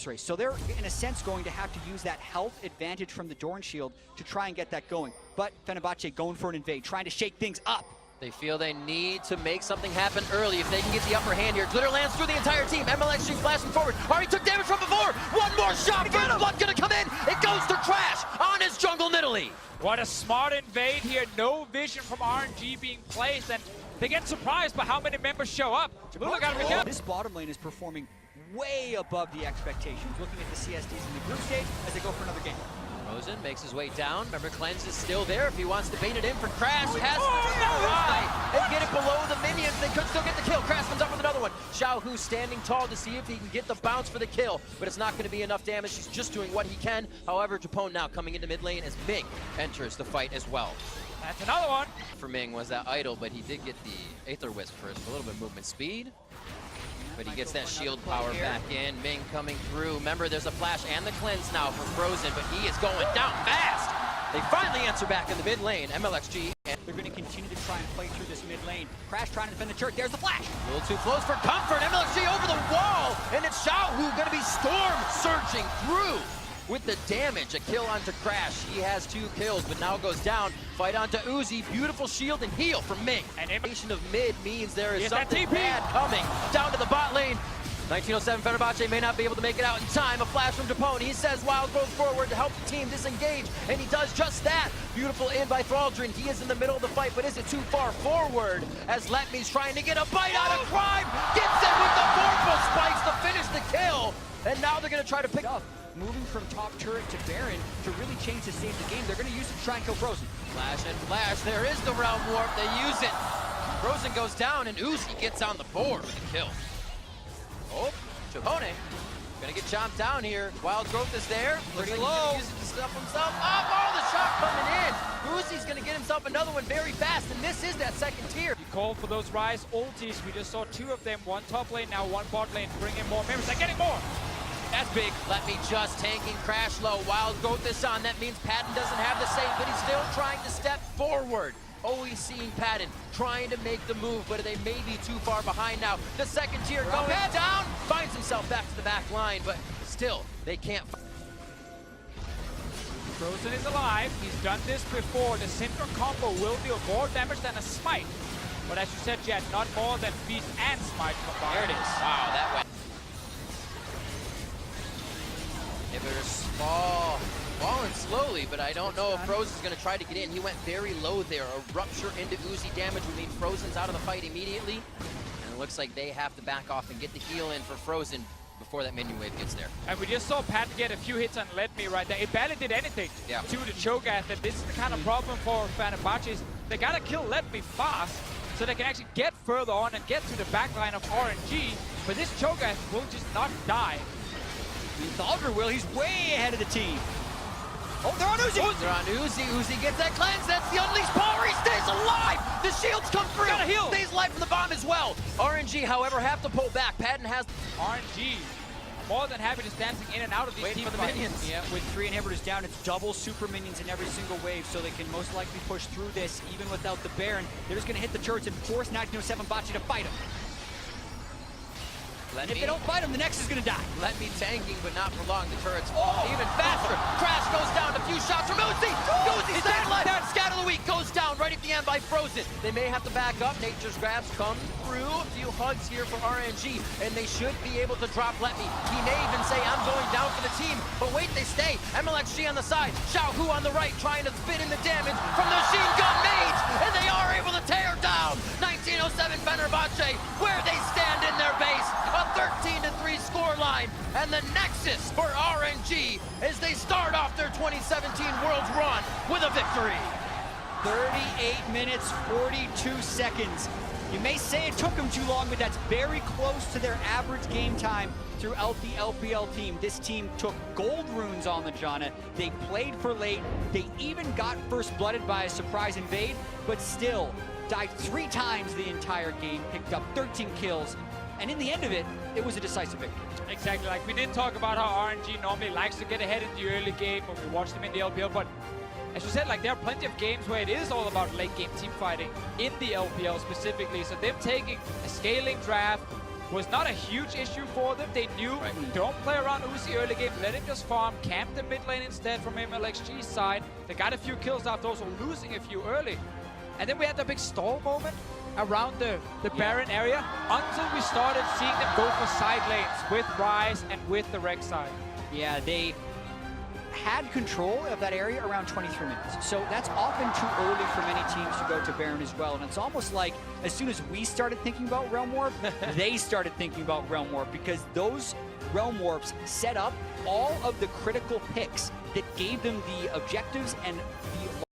race. So they're, in a sense, going to have to use that health advantage from the Dorn Shield to try and get that going. But Fenerbahce going for an invade, trying to shake things up. They feel they need to make something happen early if they can get the upper hand here. Glitter lands through the entire team. MLXG flashing forward. Already took damage from before. One more shot. First blood gonna come in. It goes to Crash on his jungle Nidalee. What a smart invade here. No vision from RNG being placed, and they get surprised by how many members show up. This bottom lane is performing way above the expectations. Looking at the CSDs in the group stage as they go for another game. Rosen makes his way down. Remember, Cleanse is still there if he wants to bait it in for Crash. Has to and get it below the minions. They could still get the kill. Crash comes up with another one. Xiaohu standing tall to see if he can get the bounce for the kill, but it's not going to be enough damage. He's just doing what he can. However, Japone now coming into mid lane as Ming enters the fight as well. That's another one. For Ming was that idle, but he did get the Aether Wisp first. A little bit of movement speed. But he gets that shield power back in. Ming coming through. Remember, there's a flash and the cleanse now for Frozen, but he is going down fast. They finally answer back in the mid lane. MLXG. They're going to continue to try and play through this mid lane. Crash trying to defend the turret. There's the flash. A little too close for comfort. MLXG over the wall. And it's Xiaohu going to be storm surging through. With the damage, a kill onto Crash. He has 2 kills, but now goes down. Fight onto Uzi. Beautiful shield and heal from Ming. And animation of mid means there is something bad coming down to the bot lane. 1907 Fenerbahce may not be able to make it out in time. A flash from Japone. He says Wild goes forward to help the team disengage, and he does just that. Beautiful in by Thraldrin. He is in the middle of the fight, but is it too far forward? As Letme's trying to get a bite out of Crime. Gets it with the Vorpal spikes to finish the kill. And now they're going to try to pick up. Moving from top turret to Baron to really change the state of the game. They're going to use it to try and kill Frozen. Flash and flash. There is the Realm Warp. They use it. Frozen goes down, and Uzi gets on the board with the kill. Oh, Japone gonna get chomped down here. Wild Growth is there. Pretty Looks like low. He's gonna use it to stuff himself up. Oh, the shot coming in. Uzi's gonna get himself another one very fast, and this is that second tier. You call for those Rise ultis. We just saw 2 of them. One top lane, now one bot lane. Bring in more members. They're getting more. That's big. Let me just tanking Crash low. Wild Growth is on. That means Patton doesn't have the save, but he's still trying to step forward. Always seeing Patton trying to make the move, but they may be too far behind now. The second tier going down, finds himself back to the back line, but still, they can't. Frozen is alive. He's done this before. The Syndra combo will deal more damage than a Smite. But as you said, Jed, not more than Feast and Smite combined. There it is. Wow, that went. Inhibitors falling slowly, but I don't know if Frozen's going to try to get in. He went very low there. A rupture into Uzi damage would mean Frozen's out of the fight immediately. And it looks like they have to back off and get the heal in for Frozen before that minion wave gets there. And we just saw Pat get a few hits on Let Me right there. It barely did anything to the Cho'Gath. And this is the kind of problem for Fenerbahce. They got to kill Let Me fast so they can actually get further on and get to the back line of RNG. But this Cho'Gath will just not die. Thalder will. He's way ahead of the team. Oh, they're on Uzi. They're on Uzi. Uzi gets that cleanse. That's the unleashed power. He stays alive. The shields come through. Gotta heal. Stays alive from the bomb as well. RNG, however, have to pull back. Patton has RNG more than happy just dancing in and out of these team for the fights. minions. Yeah, with 3 inhibitors down, it's double super minions in every single wave, so they can most likely push through this even without the Baron. They're just going to hit the turrets and force 1907 Bocce to fight him. And if they don't fight him, the next is going to die. Let me tanking, but not for long. The turret's even faster. Crash goes down. A few shots from Uzi. Uzi staying alive. Scatter the Weak goes down right at the end by Frozen. They may have to back up. Nature's Grabs come through. A few hugs here for RNG, and they should be able to drop Let Me. He may even say, I'm going down for the team. But wait, they stay. MLXG on the side. Xiaohu on the right, trying to spit in the damage from the machine gun mage, and they are able to tear down 1907 Fenerbahce, where they stand in their base. A 13-3 scoreline, and the nexus for RNG as they start off their 2017 Worlds run with a victory. 38 minutes, 42 seconds. You may say it took them too long, but that's very close to their average game time throughout the LPL team. This team took gold runes on the Janna. They played for late. They even got first blooded by a surprise invade, but still died 3 times the entire game, picked up 13 kills. And in the end of it, it was a decisive victory. Exactly, like we did talk about how RNG normally likes to get ahead in the early game when we watch them in the LPL, but as you said, like there are plenty of games where it is all about late game team fighting in the LPL specifically, so them taking a scaling draft, was not a huge issue for them. They knew, don't play around Uzi early game, let him just farm, camp the mid lane instead from MLXG's side. They got a few kills after also losing a few early. And then we had the big stall moment around the Baron area until we started seeing them go for side lanes with Ryze and with the Rek'Sai. Yeah, they had control of that area around 23 minutes. So that's often too early for many teams to go to Baron as well. And it's almost like as soon as we started thinking about Realm Warp, they started thinking about Realm Warp, because those Realm Warps set up all of the critical picks that gave them the objectives and